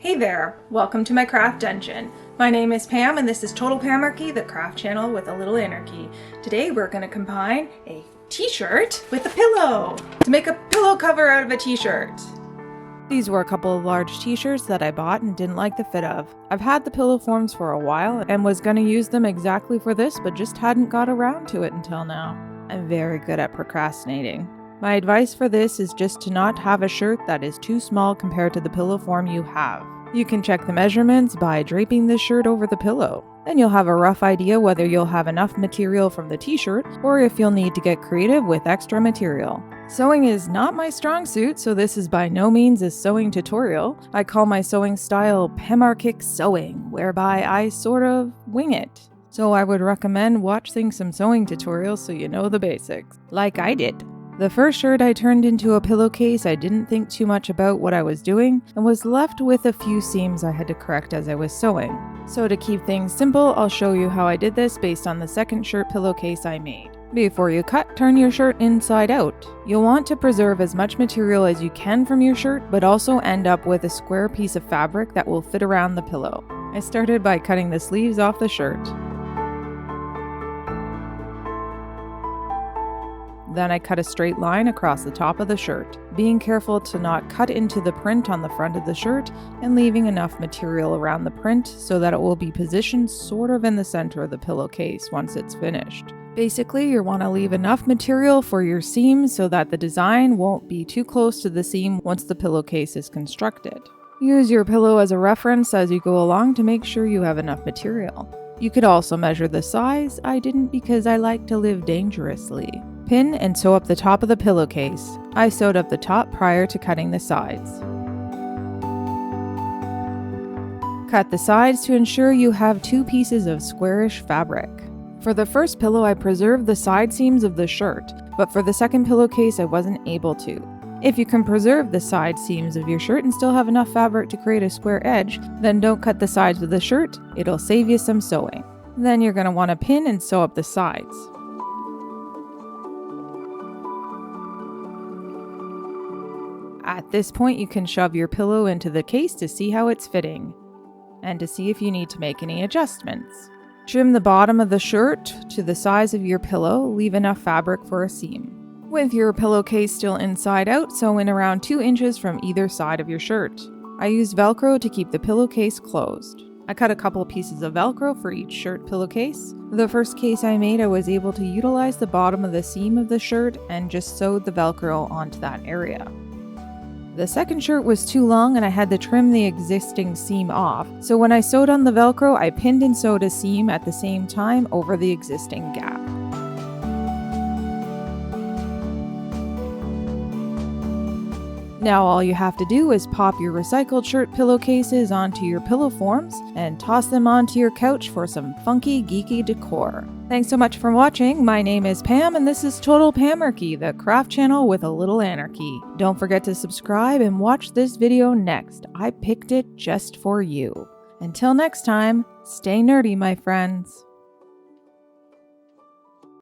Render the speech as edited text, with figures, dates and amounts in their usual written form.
Hey there, welcome to my craft dungeon. My name is Pam and this is Total Pamarchy, the craft channel with a little anarchy. Today we're going to combine a t-shirt with a pillow to make a pillow cover out of a t-shirt. These were a couple of large t-shirts that I bought and didn't like the fit of. I've had the pillow forms for a while and was going to use them exactly for this, but just hadn't got around to it until now. I'm very good at procrastinating. My advice for this is just to not have a shirt that is too small compared to the pillow form you have. You can check the measurements by draping this shirt over the pillow. Then you'll have a rough idea whether you'll have enough material from the t-shirt or if you'll need to get creative with extra material. Sewing is not my strong suit, so this is by no means a sewing tutorial. I call my sewing style Pamarchic sewing, whereby I sort of wing it. So I would recommend watching some sewing tutorials so you know the basics, like I did. The first shirt I turned into a pillowcase. I didn't think too much about what I was doing and was left with a few seams I had to correct as I was sewing. So to keep things simple, I'll show you how I did this based on the second shirt pillowcase I made. Before you cut, turn your shirt inside out. You'll want to preserve as much material as you can from your shirt, but also end up with a square piece of fabric that will fit around the pillow. I started by cutting the sleeves off the shirt. Then I cut a straight line across the top of the shirt, being careful to not cut into the print on the front of the shirt and leaving enough material around the print so that it will be positioned sort of in the center of the pillowcase once it's finished. Basically, you want to leave enough material for your seams so that the design won't be too close to the seam once the pillowcase is constructed. Use your pillow as a reference as you go along to make sure you have enough material. You could also measure the size. I didn't because I like to live dangerously. Pin and sew up the top of the pillowcase. I sewed up the top prior to cutting the sides. Cut the sides to ensure you have two pieces of squarish fabric. For the first pillow, I preserved the side seams of the shirt, but for the second pillowcase, I wasn't able to. If you can preserve the side seams of your shirt and still have enough fabric to create a square edge, then don't cut the sides of the shirt. It'll save you some sewing. Then you're going to want to pin and sew up the sides. At this point, you can shove your pillow into the case to see how it's fitting, and to see if you need to make any adjustments. Trim the bottom of the shirt to the size of your pillow, leave enough fabric for a seam. With your pillowcase still inside out, sew in around 2 inches from either side of your shirt. I used Velcro to keep the pillowcase closed. I cut a couple pieces of Velcro for each shirt pillowcase. The first case I made, I was able to utilize the bottom of the seam of the shirt and just sewed the Velcro onto that area. The second shirt was too long and I had to trim the existing seam off, so when I sewed on the Velcro, I pinned and sewed a seam at the same time over the existing gap. Now all you have to do is pop your recycled shirt pillowcases onto your pillow forms and toss them onto your couch for some funky, geeky decor. Thanks so much for watching. My name is Pam and this is Total Pamarchy, the craft channel with a little anarchy. Don't forget to subscribe and watch this video next. I picked it just for you. Until next time, stay nerdy, my friends.